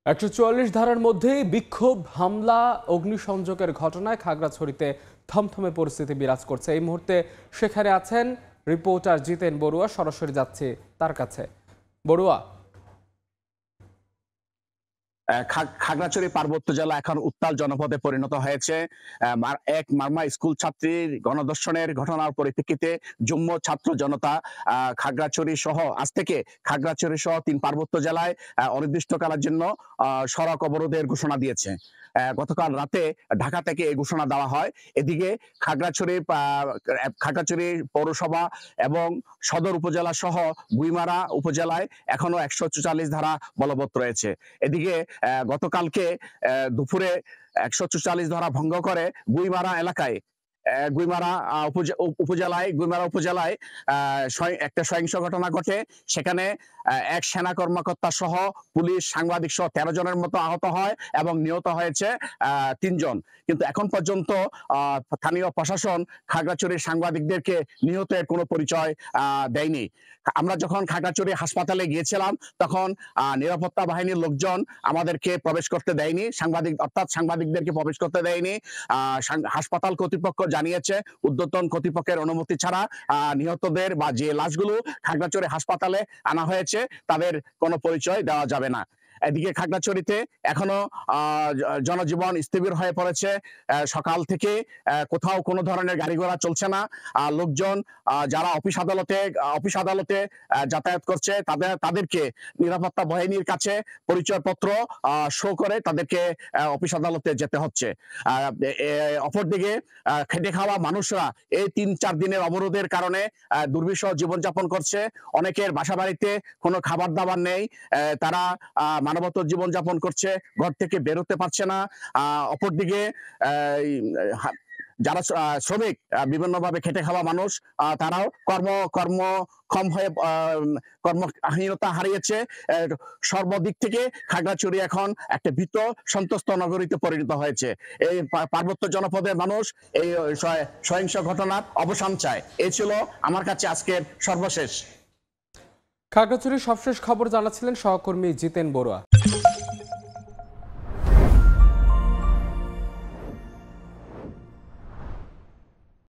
১৪৪ ধারার মধ্যে বিক্ষোভ, হামলা, অগ্নিসংযোগের ঘটনায় খাগড়াছড়িতে থমথমে পরিস্থিতি বিরাজ করছে। এই মুহূর্তে সেখানে আছেন রিপোর্টার জিতেন বড়ুয়া। সরাসরি যাচ্ছে তার কাছে। বড়ুয়া, খাগড়াছড়ি পার্বত্য জেলা এখন উত্তাল জনপদে পরিণত হয়েছে। এক মারমা স্কুল ছাত্রীর গণধর্ষণের ঘটনার পরিপ্রেক্ষিতে যুগ্ম ছাত্র জনতা খাগড়াছড়ি সহ আজ থেকে খাগড়াছড়ি সহ ৩ পার্বত্য জেলায় অনির্দিষ্টকালের জন্য সড়ক অবরোধের ঘোষণা দিয়েছে। গতকাল রাতে ঢাকা থেকে এই ঘোষণা দেওয়া হয়। এদিকে খাগড়াছড়ি পৌরসভা এবং সদর উপজেলা সহ গুইমারা উপজেলায় এখনো ১৪৪ ধারা বলবৎ রয়েছে। এদিকে গতকালকে দুপুরে ১৪৪ ধারা ভঙ্গ করে গুইমারা এলাকায় গুইমারা উপজেলায় একটা সহিংস ঘটনা ঘটে। সেখানে এক সেনা কর্মকর্তা সহ পুলিশ, সাংবাদিক সহ ১৩ জনের মতো আহত হয় এবং নিহত হয়েছে ৩ জন। কিন্তু এখন পর্যন্ত স্থানীয় প্রশাসন খাগড়াছড়ির সাংবাদিকদেরকে নিহতের কোনো পরিচয় দেয়নি। আমরা যখন খাগড়াছড়ি হাসপাতালে গিয়েছিলাম তখন নিরাপত্তা বাহিনীর লোকজন আমাদেরকে প্রবেশ করতে দেয়নি, সাংবাদিকদেরকে প্রবেশ করতে দেয়নি। হাসপাতাল কর্তৃপক্ষ জানিয়েছে ঊর্ধ্বতন কর্তৃপক্ষের অনুমতি ছাড়া নিহতদের বা যে লাশগুলো খাগড়াছড়ি হাসপাতালে আনা হয়েছে তাদের কোনো পরিচয় দেওয়া যাবে না। এদিকে খাগড়াছড়িতে এখনো জনজীবন স্থবির হয়ে পড়েছে। সকাল থেকে কোথাও কোনো ধরনের গাড়ি ঘোড়া চলছে না। লোকজন যারা অফিস আদালতে যাতায়াত করছে তাদেরকে নিরাপত্তা বাহিনীর কাছে পরিচয়পত্র শো করে তাদেরকে অফিস আদালতে যেতে হচ্ছে। অপরদিকে খেটে খাওয়া মানুষরা এই ৩-৪ দিনের অবরোধের কারণে দুর্বিষহ জীবনযাপন করছে। অনেকের বাসা বাড়িতে কোনো খাবার দাবার নেই, তারা মানবতর জীবনযাপন করছে, ঘর থেকে বেরোতে পারছে না। অপরদিকে যারা শ্রমিক, বিভিন্নভাবে খেটে খাওয়া মানুষ, তারাও কর্মক্ষম হয়ে কর্মহীনতা হারিয়েছে। সর্বদিক থেকে খাগড়াছড়ি এখন একটা ভীত সন্ত্রস্ত নগরীতে পরিণত হয়েছে। এই পার্বত্য জনপদের মানুষ এই সহিংস ঘটনার অবসান চায়। এই ছিল আমার কাছে আজকের সর্বশেষ। খাগড়াছড়ির সবশেষ খবর জানাচ্ছিলেন সহকর্মী জিতেন বড়ুয়া।